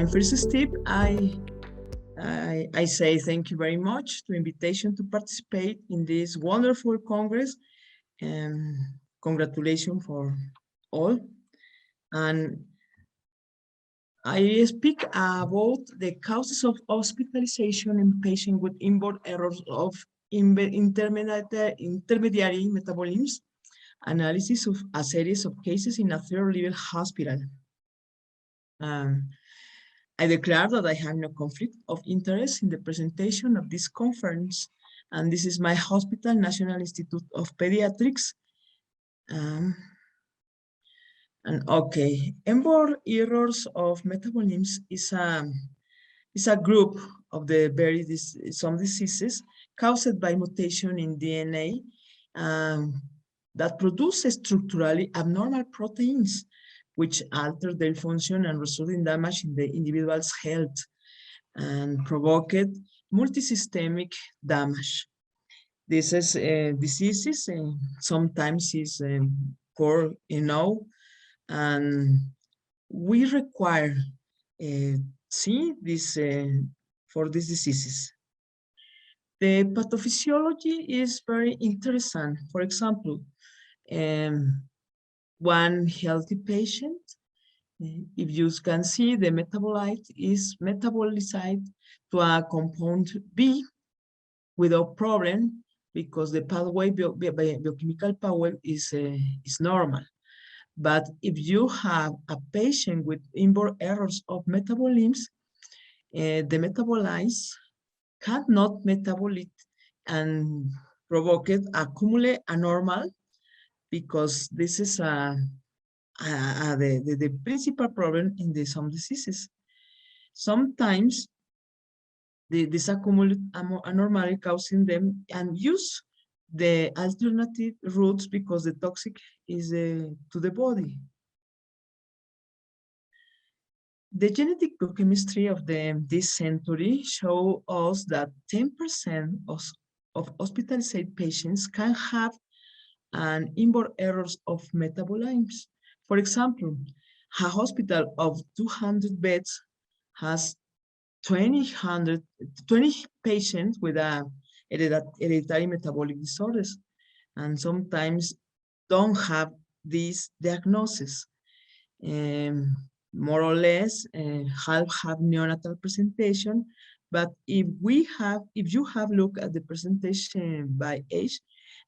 first step, I say thank you very much to invitation to participate in this wonderful Congress, and congratulations for all. And I speak about the causes of hospitalization in patients with inborn errors of intermediary metabolism, analysis of a series of cases in a third-level hospital. I declare that I have no conflict of interest in the presentation of this conference, and this is my hospital, National Institute of Pediatrics. And okay, inborn errors of metabolism is a group of the some diseases caused by mutation in DNA that produce structurally abnormal proteins, which alter their function and result in damage in the individual's health and provoked multisystemic damage. This is diseases sometimes is poor and we require see this for these diseases. The pathophysiology is very interesting. For example, one healthy patient, if you can see, the metabolite is metabolized to a compound B without problem because the pathway biochemical power is normal. But if you have a patient with inborn errors of metabolism, the metabolites cannot metabolite and provoke it accumulate anormal, because this is the principal problem in some diseases. Sometimes this accumulate anormality causing them and use the alternative routes because the toxic is to the body. The genetic biochemistry of this century show us that 10% of hospitalized patients can have an inborn errors of metabolites. For example, a hospital of 200 beds has 20 patients with a hereditary metabolic disorders, and sometimes don't have this diagnosis. More or less, half have neonatal presentation, but if you have looked at the presentation by age,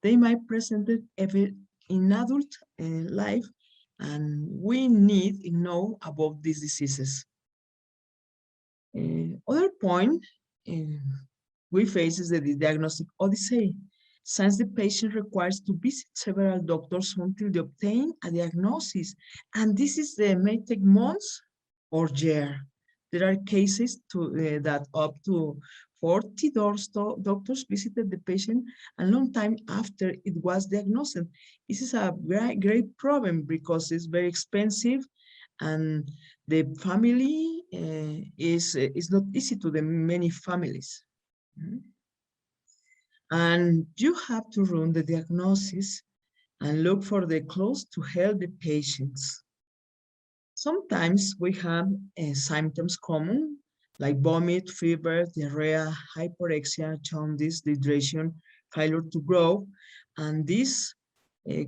they might present it in adult life, and we need to know about these diseases. Other point we face is the diagnostic odyssey, since the patient requires to visit several doctors until they obtain a diagnosis, and this may take months or years. There are cases that up to 40 doctors visited the patient a long time after it was diagnosed. This is a great problem because it's very expensive, and the family is not easy to the many families. And you have to run the diagnosis and look for the clues to help the patients. Sometimes we have symptoms common, like vomit, fever, diarrhea, hyporexia, jaundice, dehydration, failure to grow, and these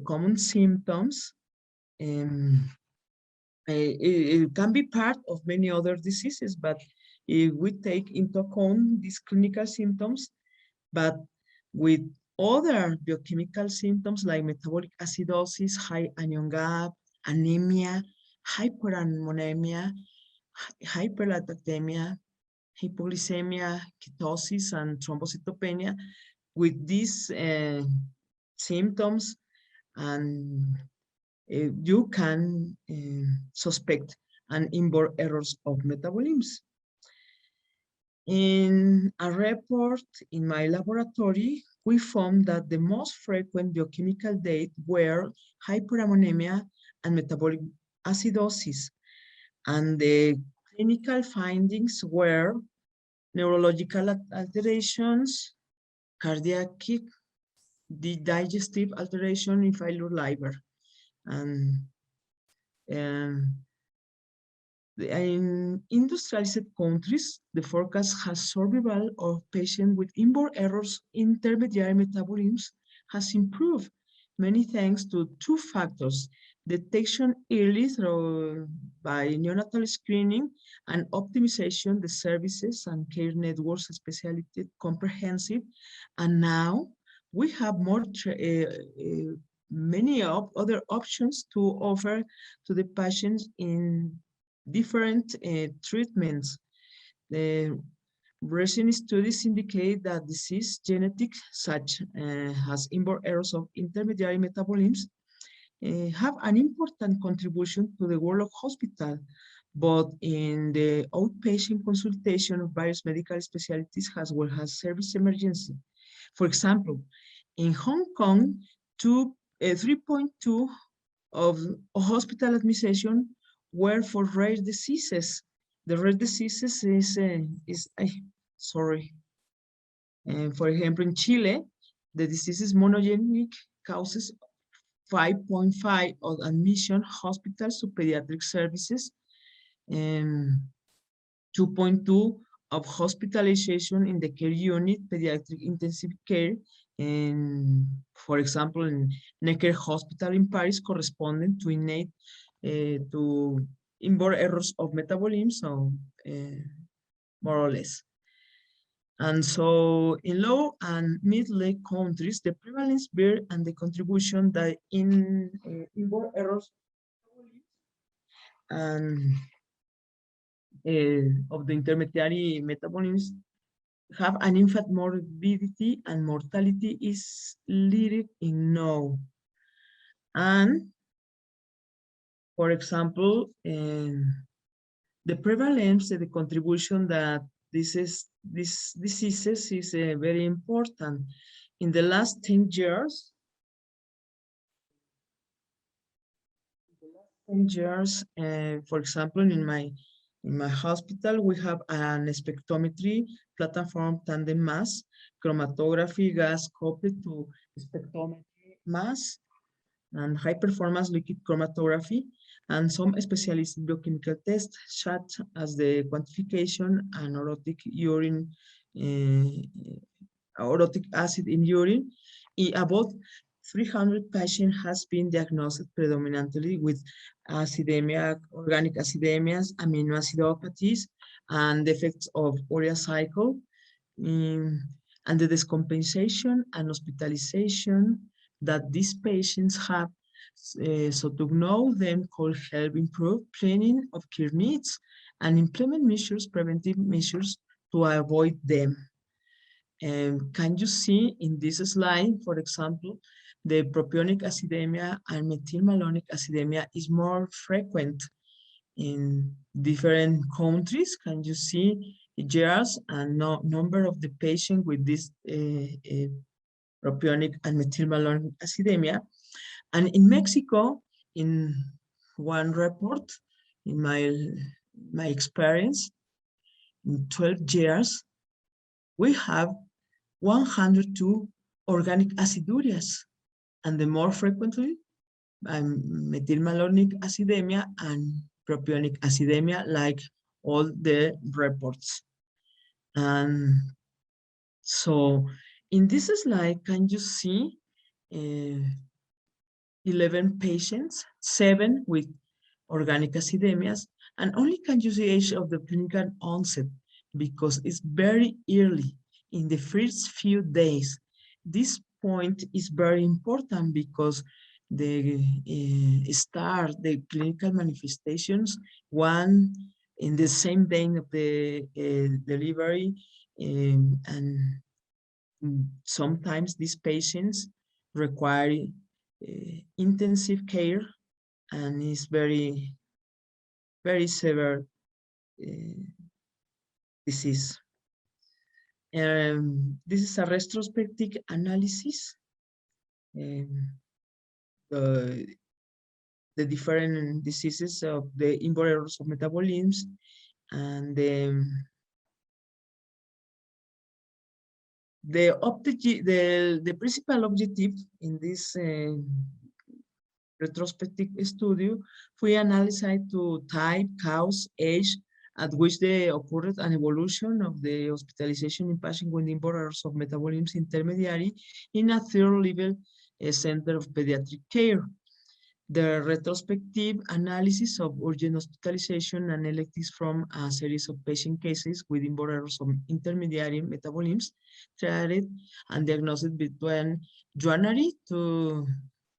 common symptoms it can be part of many other diseases, but if we take into account these clinical symptoms, but with other biochemical symptoms like metabolic acidosis, high anion gap, anemia, hyperammonemia, hyperlipidemia, hypoglycemia, ketosis, and thrombocytopenia, with these symptoms, and you can suspect an inborn errors of metabolism. In a report in my laboratory, we found that the most frequent biochemical data were hyperammonemia and metabolic acidosis, and the clinical findings were neurological alterations, cardiac, digestive alteration in failure liver. And In industrialized countries, the forecast has survival of patients with inborn errors intermediary metabolism has improved, many thanks to two factors: detection early through by neonatal screening and optimization the services and care networks, especially comprehensive. And now we have many other options to offer to the patients in different treatments. The recent studies indicate that disease genetics such as inborn errors of intermediary metabolism have an important contribution to the world of hospital, but in the outpatient consultation of various medical specialties as well as service emergency. For example, in Hong Kong, 3.2 of hospital admission were for rare diseases. The rare diseases sorry. For example, in Chile, the disease is monogenic causes 5.5 of admission hospitals to pediatric services and 2.2 of hospitalization in the care unit, pediatric intensive care, and for example, in Necker Hospital in Paris, corresponding to innate to inborn errors of metabolism, so more or less. And so in low and middle countries, the prevalence bear and the contribution that in inborn errors and of the intermediary metabolism have an infant morbidity and mortality is little in no. And for example, the prevalence, the contribution that these diseases is very important. In the last 10 years, 10 years, for example, in my hospital, we have an spectrometry platform tandem mass, chromatography gas coupled to spectrometry mass, and high performance liquid chromatography, and some specialist biochemical tests, such as the quantification and orotic acid in urine. About 300 patients has been diagnosed predominantly with acidemia, organic acidemias, amino acidopathies, and defects of urea cycle, and the descompensation and hospitalization that these patients have. So to know them could help improve planning of care needs and implement measures, preventive measures to avoid them. Can you see in this slide, for example, the propionic acidemia and methylmalonic acidemia is more frequent in different countries? Can you see years and number of the patient with this propionic and methylmalonic acidemia? And in Mexico, in one report, in my experience, in 12 years, we have 102 organic acidurias, and the more frequently, methylmalonic acidemia and propionic acidemia, like all the reports. And so in this slide, can you see 11 patients, 7 with organic acidemias, and only can you see age of the clinical onset because it's very early in the first few days. This point is very important because the the clinical manifestations, one in the same day of the delivery, and sometimes these patients require intensive care and is very, very severe disease. This is a retrospective analysis. The different diseases of the inborn errors of metabolism, and the principal objective in this retrospective study, we analyzed to type, cause, age, at which there occurred an evolution of the hospitalization in patients with inborn errors of metabolism intermediary in a third-level center of pediatric care. The retrospective analysis of urgent hospitalization and electives from a series of patient cases with inborn errors of intermediary metabolisms treated and diagnosed between January to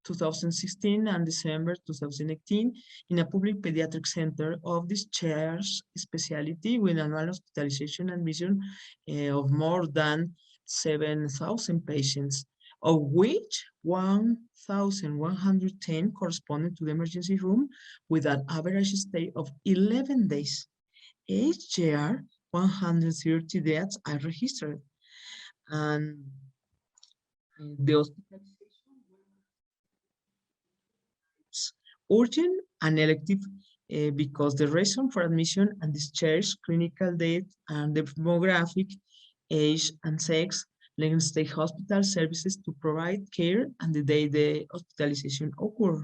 2016 and December 2018 in a public pediatric center of discharge specialty with annual hospitalization admission of more than 7,000 patients, of which 1,110 corresponded to the emergency room with an average stay of 11 days. Each year, 130 deaths are registered. And the hospitalization urgent and elective because the reason for admission and discharge, clinical date, and demographic, age, and sex length stay hospital services to provide care and the day the hospitalization occur.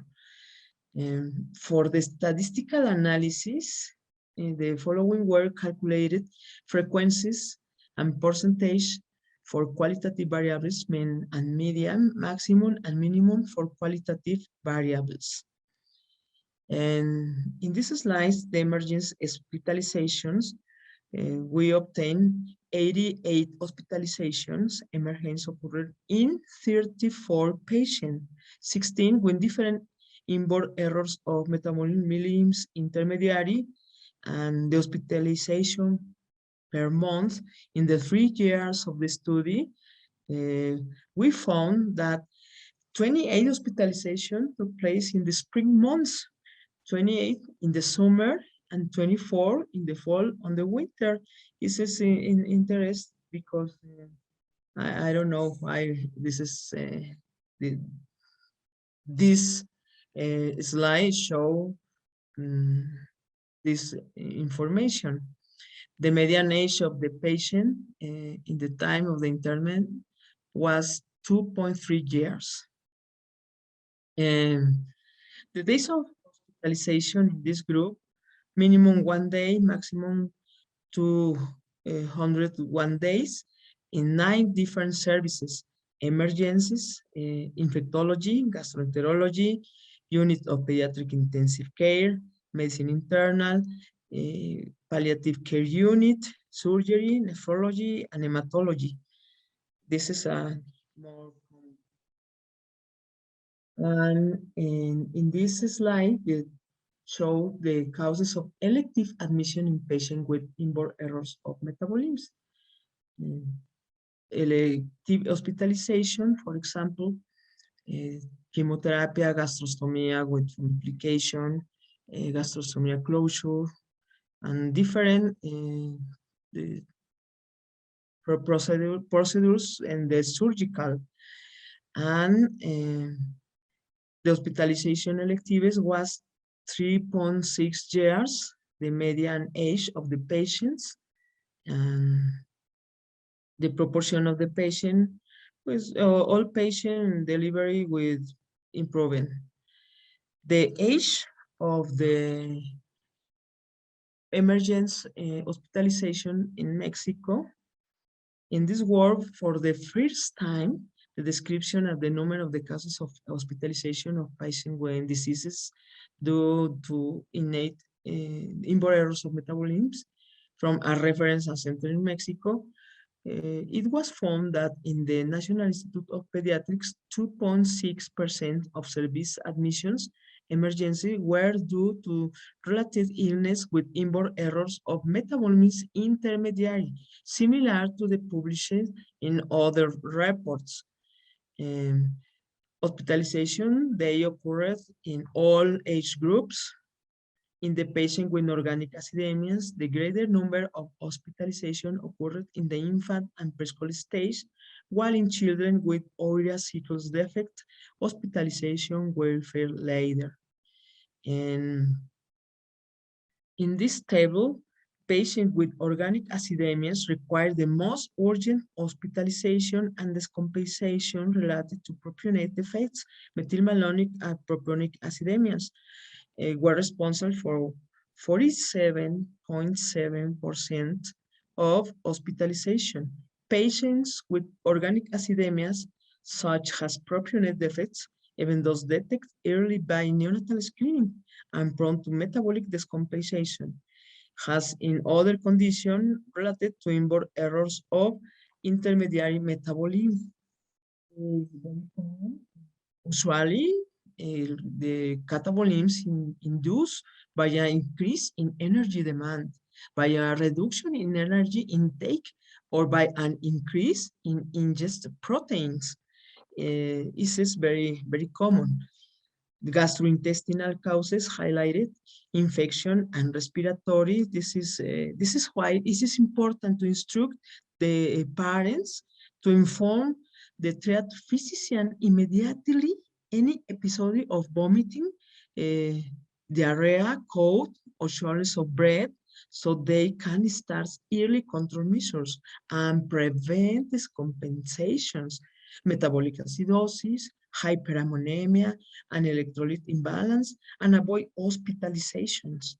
For the statistical analysis, the following were calculated frequencies and percentage for qualitative variables, mean and median, maximum and minimum for qualitative variables. And in this slide, the emergency hospitalizations, we obtained 88 hospitalizations, emergency occurred in 34 patients, 16 with different inborn errors of metabolism intermediary, and the hospitalization per month in the 3 years of the study, we found that 28 hospitalizations took place in the spring months, 28 in the summer, and 24 in the fall and the winter. This is in interest because I don't know why this is this slide show this information. The median age of the patient in the time of the internment was 2.3 years. And the days of hospitalization in this group, minimum 1 day, maximum 201 days in 9 different services: emergencies, infectology, gastroenterology, unit of pediatric intensive care, medicine internal, palliative care unit, surgery, nephrology, and hematology. This is a more. And in this slide, we show the causes of elective admission in patients with inborn errors of metabolism. Elective hospitalization, for example, chemotherapy, gastrostomia with complication, gastrostomia closure, and different procedures and the surgical. And the hospitalization electives was 3.6 years, the median age of the patients, and the proportion of the patient with all patient delivery with improving. The age of the emergency hospitalization in Mexico. In this work, for the first time, the description of the number of the cases of hospitalization of patients with diseases due to innate inborn errors of metabolism from a reference center in Mexico. It was found that in the National Institute of Pediatrics, 2.6% of service admissions emergency were due to related illness with inborn errors of metabolism intermediary, similar to the published in other reports. Hospitalization, they occurred in all age groups. In the patient with organic acidemias, the greater number of hospitalization occurred in the infant and preschool stage, while in children with urea cycles defect, hospitalization were far later. And in this table, Patients with organic acidemias require the most urgent hospitalization and descompensation related to propionate defects. Methylmalonic and propionic acidemias were responsible for 47.7% of hospitalization. Patients with organic acidemias, such as propionate defects, even those detected early by neonatal screening and prone to metabolic descompensation, has in other conditions related to inborn errors of intermediary metabolism. Usually, the catabolism induced by an increase in energy demand, by a reduction in energy intake, or by an increase in ingested proteins. This is very common. The gastrointestinal causes highlighted, infection and respiratory. This is why it is important to instruct the parents to inform the triad physician immediately any episode of vomiting, diarrhea, cold, or shortness of breath, so they can start early control measures and prevent descompensations, metabolic acidosis, hyperammonemia, and electrolyte imbalance, and avoid hospitalizations.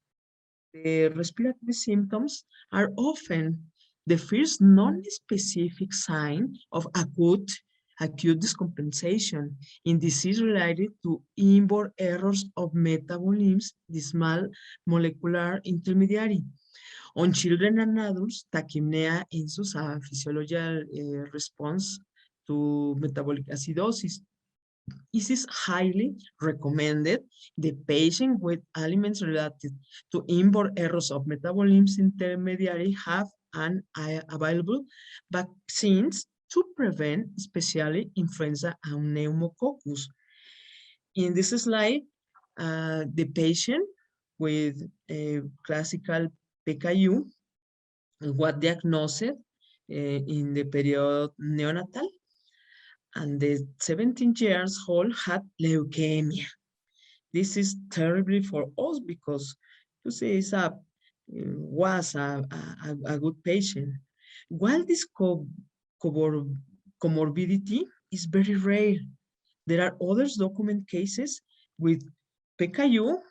The respiratory symptoms are often the first non-specific sign of acute descompensation in disease related to inborn errors of metabolism, the small molecular intermediary. On children and adults, tachypnea is a physiological response to metabolic acidosis. It is highly recommended the patient with ailments related to inborn errors of metabolism intermediary have an available vaccines to prevent especially influenza and pneumococcus. In this slide, the patient with a classical PKU was diagnosed in the period neonatal, and the 17 years old had leukemia. This is terribly for us because you see, was a good patient. While this comorbidity is very rare, there are other documented cases with PKU,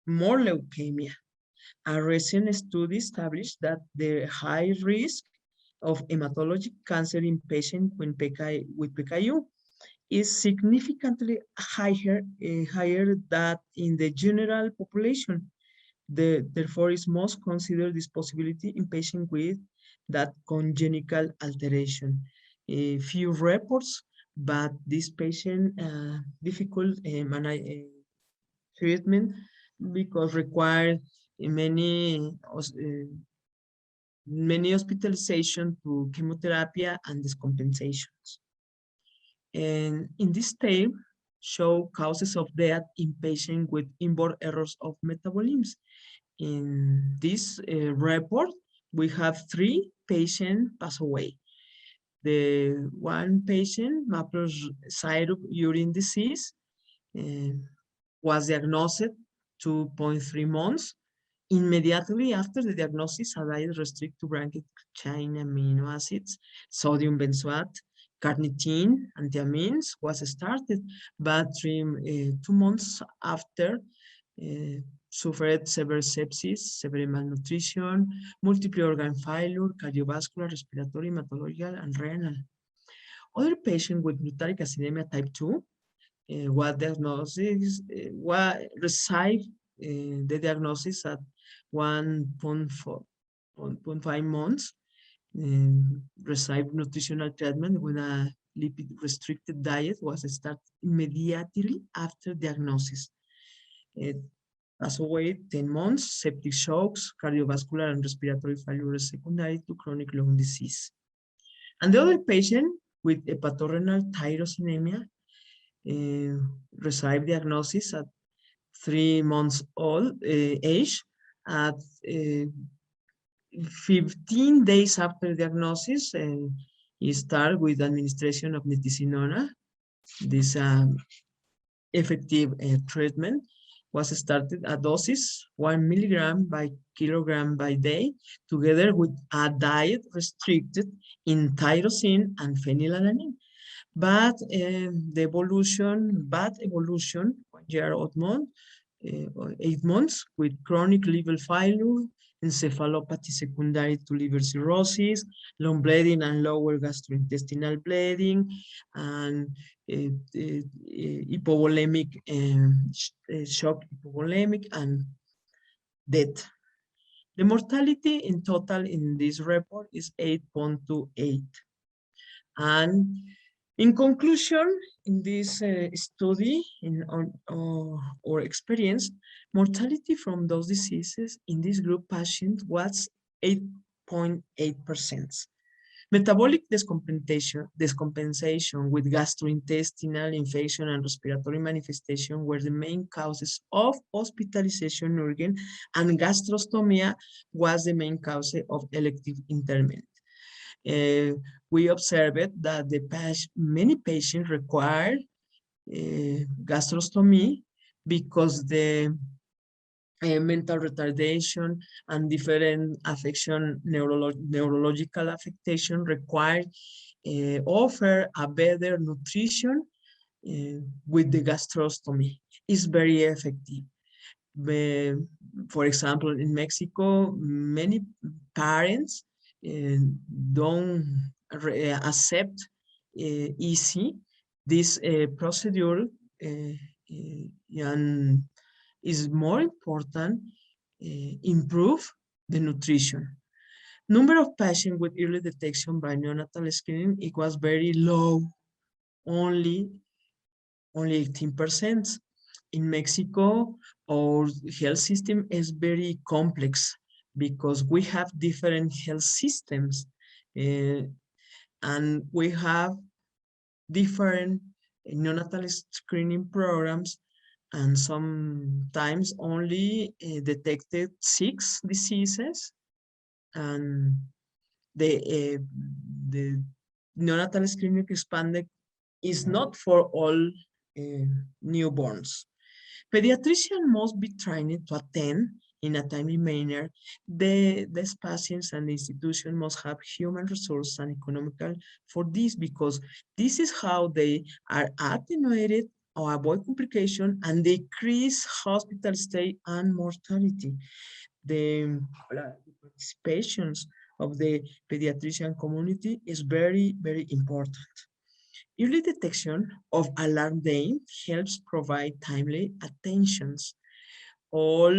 more leukemia. A recent study established that the high risk of hematologic cancer in patients with PKU is significantly higher than in the general population. Therefore, is most considered this possibility in patients with that congenital alteration. A few reports, but this patient difficult treatment because required many hospitalization to chemotherapy and descompensations. And in this table, show causes of death in patients with inborn errors of metabolism. In this report, we have 3 patients pass away. The one patient, maple syrup urine disease, was diagnosed 2.3 months. Immediately after the diagnosis, a diet restricted to branched chain amino acids, sodium benzoate, carnitine, antiamines was started, but 2 months after, suffered severe sepsis, severe malnutrition, multiple organ failure, cardiovascular, respiratory, hematological, and renal. Other patient with glutaric acidemia type 2 was diagnosis, received the diagnosis at 1.5 months, received nutritional treatment when a lipid restricted diet was started immediately after diagnosis. Passed away 10 months, septic shocks, cardiovascular and respiratory failure secondary to chronic lung disease. And the other patient with hepatorenal tyrosinemia received diagnosis at 3 months old age. At 15 days after diagnosis, he started with administration of nitisinona, this effective treatment. was started a doses 1 milligram by kilogram by day, together with a diet restricted in tyrosine and phenylalanine. But the bad evolution, 1 year old month, or 8 months, with chronic liver failure, encephalopathy secondary to liver cirrhosis, long bleeding and lower gastrointestinal bleeding, and hypovolemic, shock hypovolemic, and death. The mortality in total in this report is 8.28. And in conclusion, in this study, or experience, mortality from those diseases in this group patient was 8.8%. Metabolic descompensation with gastrointestinal infection and respiratory manifestation were the main causes of hospitalization, urgent, and gastrostomia was the main cause of elective interment. We observed that many patients require gastrostomy because the mental retardation and different affection, neurological affectation require offer a better nutrition with the gastrostomy. It's very effective. For example, in Mexico, many parents don't accept easy this procedure, and is more important, improve the nutrition. Number of patients with early detection by neonatal screening, it was very low, only 18%. In Mexico, our health system is very complex because we have different health systems, and we have different neonatal screening programs, and sometimes only detected 6 diseases, and the neonatal screening expanded is not for all newborns. Pediatricians must be trained to attend in a timely manner. These patients and the institution must have human resources and economical for this, because this is how they are attenuated or avoid complication and decrease hospital stay and mortality. The participations of the pediatrician community is very, very important. Early detection of alarm day helps provide timely attentions. All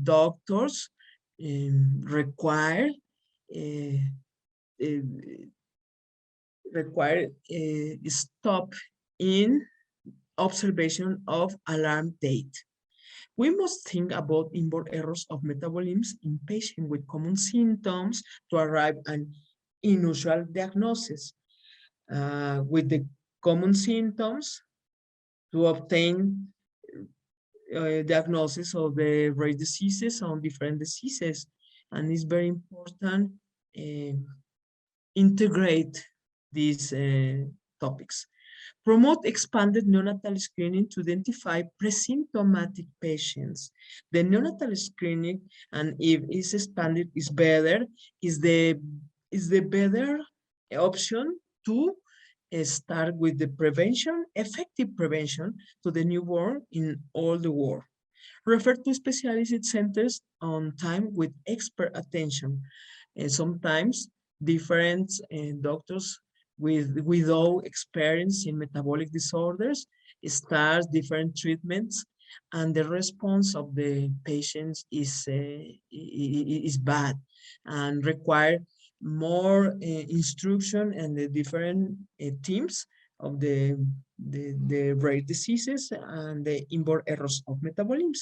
doctors require stop in observation of alarm date. We must think about inborn errors of metabolism in patients with common symptoms to arrive at an unusual diagnosis. With the common symptoms to obtain diagnosis of the rare diseases on different diseases. And it's very important integrate these topics. Promote expanded neonatal screening to identify presymptomatic patients. The neonatal screening, and if it's expanded, is better, is the better option to start with the prevention, effective prevention to the newborn in all the world. Refer to specialist centers on time with expert attention. Sometimes different doctors without experience in metabolic disorders start different treatments, and the response of the patients is bad and require more instruction and the different teams of the rare diseases and the inborn errors of metabolism.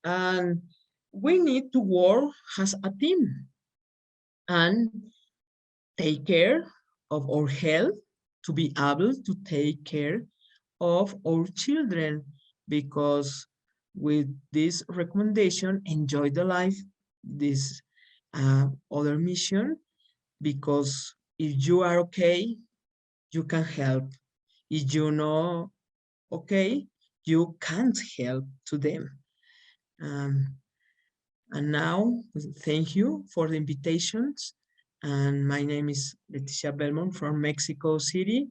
And we need to work as a team and take care of our health to be able to take care of our children, because with this recommendation, enjoy the life, this other mission, because if you are okay, you can help. If you know okay, you can't help to them. And now, thank you for the invitations. And my name is Leticia Belmont from Mexico City.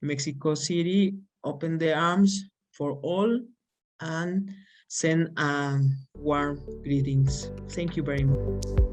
Mexico City, open the arms for all and send warm greetings. Thank you very much.